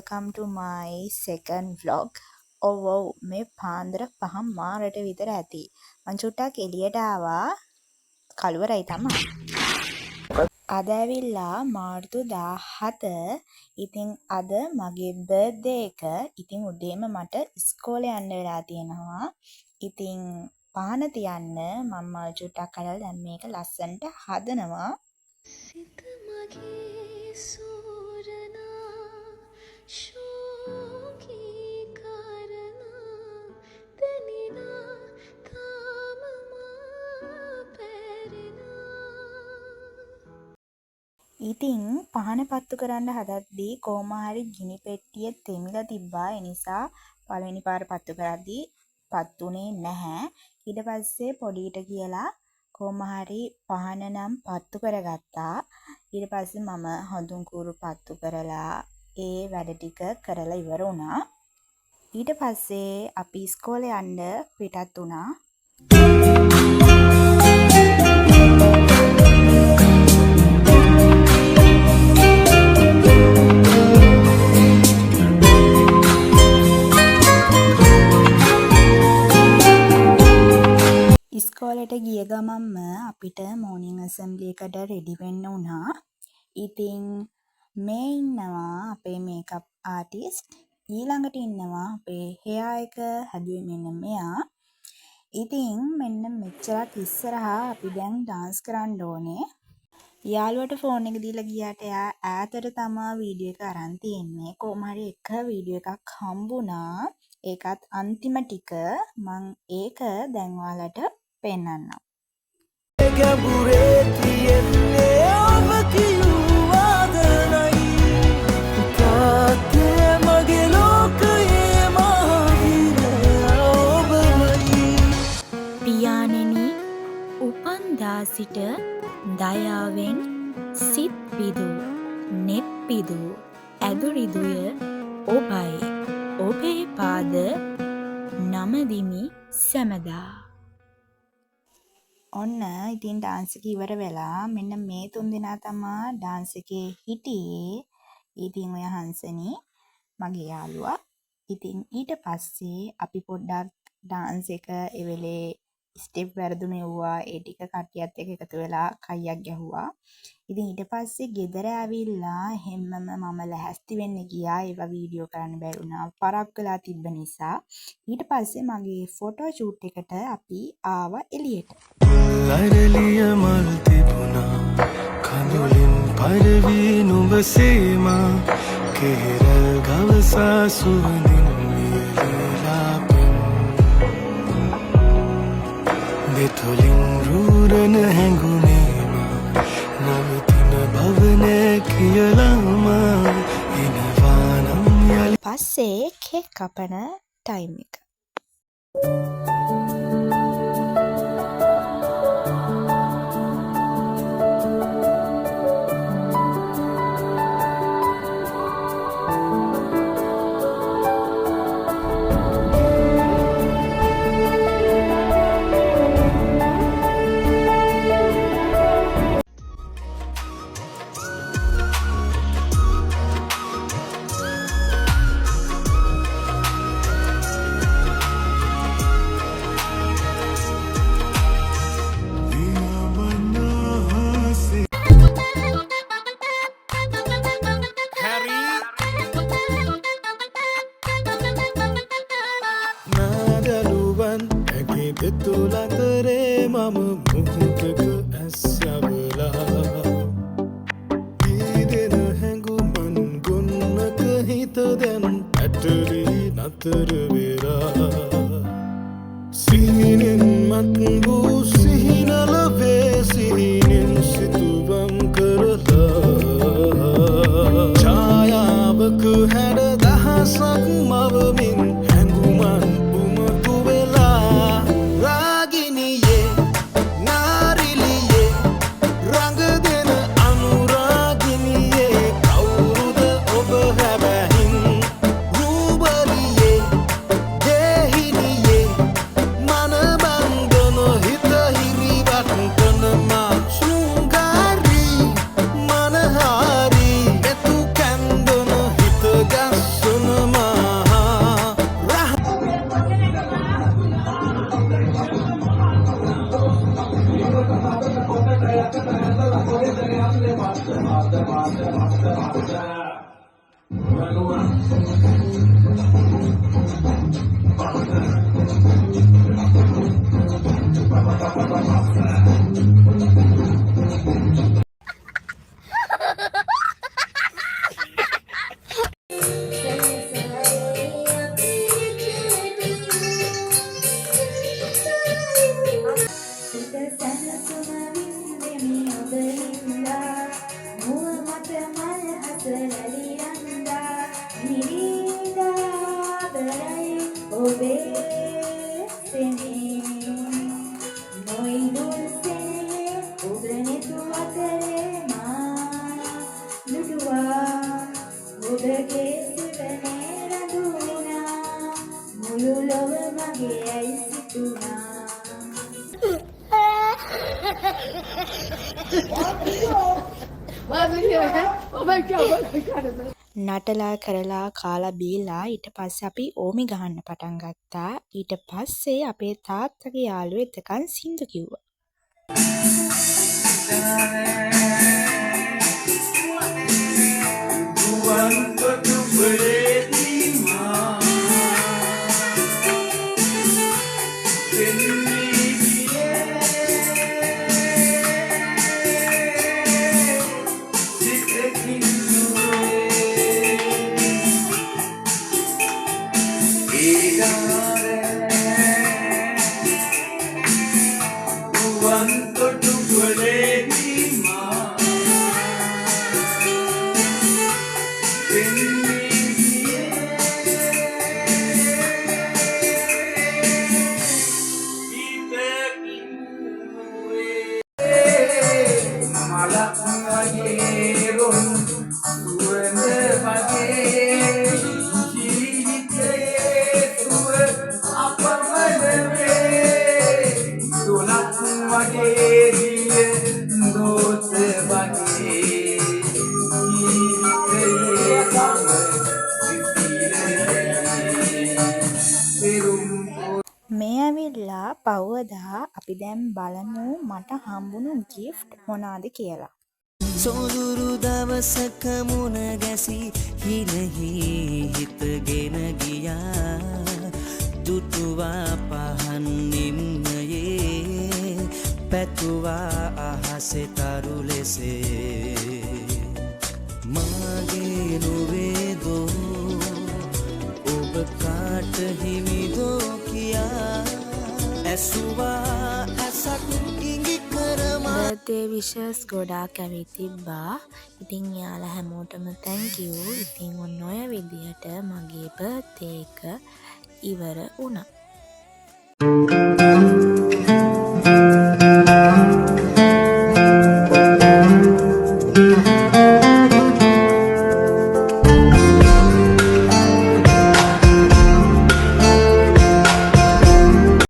welcome to my second vlog. ඔව් මේ පාන්දර 5 මාරට විතර ඇති. මං චුට්ටක් එළියට ආවා. කළුවරයි තමයි. අද ඇවිල්ලා මාර්තු 17. ඉතින් අද මගේ බර්ත්ඩේ එක. ඉතින් උදේම මට ඉස්කෝලේ යන්න වෙලා තියෙනවා. ඉතින් පහන තියන්න මම චුට්ටක් කලලා දැන් මේක ලස්සනට හදනවා. සිත මගේ සූරනා ශෝකී කරනා දෙනිනා තාම මා පැරෙනා. ඉතින් පහන පත්තු කරන්න හදද්දී කොහොම හරි ගිනි පෙට්ටිය තෙමිලා තිබ්බා. ඒ නිසා පළවෙනි පාර පත්තු කරද්දී පත්තුනේ නැහැ. ඊට පස්සේ පොඩියට කියලා කොහොම හරි පහන නම් පත්තු කරගත්තා. ඊට පස්සේ මම හඳුන් කූරු පත්තු කරලා ඒ වැඩ ටික කරලා ඉවර වුණා. ඊට පස්සේ අපි ඉස්කෝලේ යන්න පිටත් වුණා. ඉස්කෝලේට ගිය ගමන්ම අපිට මෝර්නින් ඇසැම්බලි එකට රෙඩි වෙන්න වුණා. ඉතින් මේ ඉන්නවා අපේ මේකප් ආටිස්ට්. ඊළඟට ඉන්නවා අපේ හෙයා එක හැදුවේ මෙන්න මෙයා. ඉතින් මෙන්න මෙච්චරක් ඉස්සරහා අපි දැන් ඩාන්ස් කරන්න ඕනේ. යාළුවට ෆෝන් එක දීලා ගියාට එයා ඈතට තමා වීඩියෝ එක අරන් තියෙන්නේ. කොහොම හරි එක වීඩියෝ එකක් හම්බුණා. ඒකත් අන්තිම ටික මං ඒක දැන් ඔයාලට පෙන්නන්නම්. ගැඹුරේ තියෙන්නේ ඔබ කියූ ආදරයි. තාත්තේ මගේ ලෝකයේ මහිර ඔබමයි. පියාණෙනි උපන්දා සිට දයාවෙන් සිත් පිදූ නෙත් පිදූ ඇදුරිදුය ඔබයි. ඔබේ පාද නමදිමි සැමදා. ඔන්න ඉතින් ඩාන්ස් එක ඉවර වෙලා මෙන්න මේ 3 දෙනා තමා ඩාන්ස් එකේ හිටියේ. ඉතින් ඔය හංසනි මගේ යාළුවා. ඉතින් ඊට පස්සේ අපි පොඩ්ඩක් ඩාන්ස් එක ඒ වෙලේ ස්ටෙප් වැරදුනේ වුණා. ඒ ටික කට්ටියත් එක්ක එකතු වෙලා කයියක් ගැහුවා. ඉතින් ඊට පස්සේ ගෙදර ඇවිල්ලා හැමම මම ලැහැස්ති වෙන්න ගියා. ඒවා වීඩියෝ කරන්න බැරි වුණා. පරක් වෙලා තිබ්බ නිසා. ඊට පස්සේ මගේ ෆොටෝ ෂූට් එකට අපි ආවා එළියට. ලරලිය මල් තිබුණා කඳුලින් පරවි නුඹ සීමා කෙරල් ගවසා සුවඳින් වියලා දෙතුලින් රුරන හැඟුනේම නවතින භවනෑ කියලාම එනවා නම් යලි. පස්සේ කේක් කපන ටයිම් එක. නටලා කරලා කාලා බීලා ඊට පස්සේ අපි ඕමි ගහන්න පටන් ගත්තා. ඊට පස්සේ අපේ තාත්තගේ යාළුවෝ එතකන් සින්දු කිව්වා. මේ ඇවිල්ලා පවදා අපි දැන් බලමු මට හම්බුණු ගිෆ්ට් මොනවාද කියලා. සොඳුරු දවසක මුණ ගැසි හිනෙහි හිතගෙන ගියා දුටුවා පහන් නිම්නයේ පැතුවා අහසේ තරු ලෙසේ මාගේ නොවේදෝ ඔබ කාට හිමිදෝ කියා ඇසුවා ඇසක් ඉඟි කරමා බර්ත්ඩේ විෂස් ගොඩාක් ඇවිත් තිබ්බා. ඉතින් යාලා හැමෝටම thank you. ඉතින් ඔන්න ඔය විදිහට මගේ බර්ත්ඩේ එක ඉවර වුණා.